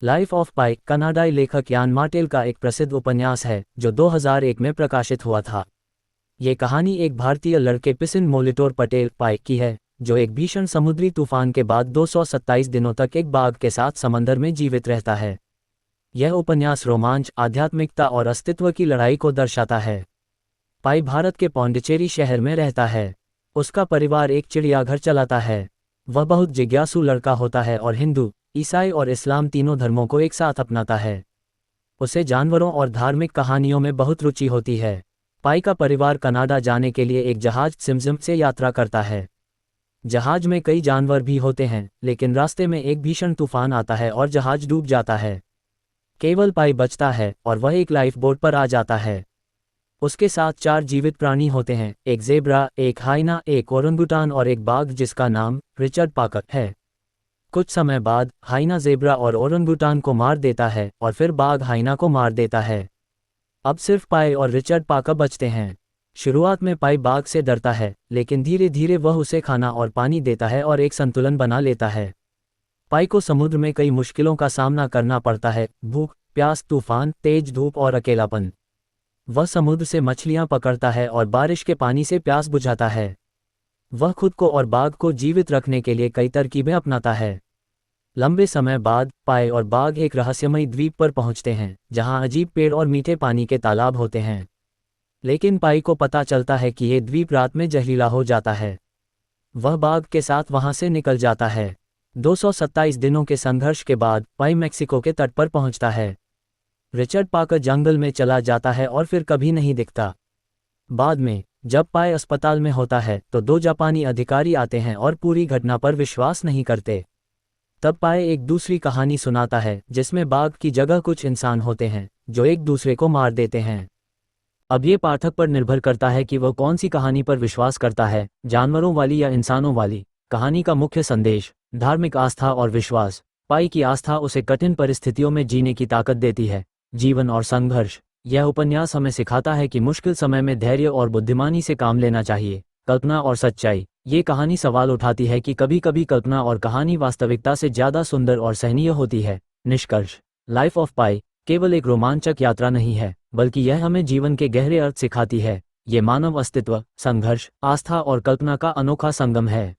Life of पाई कनाडाई लेखक यान मार्टेल का एक प्रसिद्ध उपन्यास है जो 2001 में प्रकाशित हुआ था। ये कहानी एक भारतीय लड़के पिसिन मोलिटोर पटेल पाई की है, जो एक भीषण समुद्री तूफान के बाद 227 दिनों तक एक बाघ के साथ समंदर में जीवित रहता है। यह उपन्यास रोमांच, आध्यात्मिकता और अस्तित्व की लड़ाई को दर्शाता है। पाई भारत के पौंडीचेरी शहर में रहता है। उसका परिवार एक चिड़ियाघर चलाता है। वह बहुत जिज्ञासु लड़का होता है और हिंदू, ईसाई और इस्लाम तीनों धर्मों को एक साथ अपनाता है। उसे जानवरों और धार्मिक कहानियों में बहुत रुचि होती है। पाई का परिवार कनाडा जाने के लिए एक जहाज सिमसिम से यात्रा करता है। जहाज में कई जानवर भी होते हैं, लेकिन रास्ते में एक भीषण तूफान आता है और जहाज डूब जाता है। केवल पाई बचता है और वह एक लाइफ बोट पर आ जाता है। उसके साथ 4 जीवित प्राणी होते हैं, एक ज़ेब्रा, एक हाइना, एक ओरंगुटान और एक बाघ जिसका नाम रिचर्ड पाकर है। कुछ समय बाद हाइना ज़ेब्रा और ओरंगुटान को मार देता है और फिर बाघ हाइना को मार देता है। अब सिर्फ पाई और रिचर्ड पाकर बचते हैं। शुरुआत में पाई बाघ से डरता है, लेकिन धीरे धीरे वह उसे खाना और पानी देता है और एक संतुलन बना लेता है। पाई को समुद्र में कई मुश्किलों का सामना करना पड़ता है, भूख, प्यास, तूफान, तेज धूप और अकेलापन। वह समुद्र से मछलियां पकड़ता है और बारिश के पानी से प्यास बुझाता है। वह खुद को और बाघ को जीवित रखने के लिए कई तरकीबें अपनाता है। लंबे समय बाद पाई और बाघ एक रहस्यमयी द्वीप पर पहुंचते हैं, जहां अजीब पेड़ और मीठे पानी के तालाब होते हैं। लेकिन पाई को पता चलता है कि यह द्वीप रात में जहरीला हो जाता है। वह बाघ के साथ वहां से निकल जाता है। 227 दिनों के संघर्ष के बाद पाई मैक्सिको के तट पर पहुंचता है। रिचर्ड पाकर जंगल में चला जाता है और फिर कभी नहीं दिखता। बाद में जब पाई अस्पताल में होता है तो 2 जापानी अधिकारी आते हैं और पूरी घटना पर विश्वास नहीं करते। तब पाई एक दूसरी कहानी सुनाता है जिसमें बाघ की जगह कुछ इंसान होते हैं जो एक दूसरे को मार देते हैं। अब ये पाठक पर निर्भर करता है कि वह कौन सी कहानी पर विश्वास करता है, जानवरों वाली या इंसानों वाली। कहानी का मुख्य संदेश: धार्मिक आस्था और विश्वास। पाई की आस्था उसे कठिन परिस्थितियों में जीने की ताकत देती है। जीवन और संघर्ष। यह उपन्यास हमें सिखाता है कि मुश्किल समय में धैर्य और बुद्धिमानी से काम लेना चाहिए। कल्पना और सच्चाई। ये कहानी सवाल उठाती है कि कभी कभी कल्पना और कहानी वास्तविकता से ज़्यादा सुंदर और सहनीय होती है। निष्कर्ष: लाइफ ऑफ पाई केवल एक रोमांचक यात्रा नहीं है, बल्कि यह हमें जीवन के गहरे अर्थ सिखाती है। ये मानव अस्तित्व, संघर्ष, आस्था और कल्पना का अनोखा संगम है।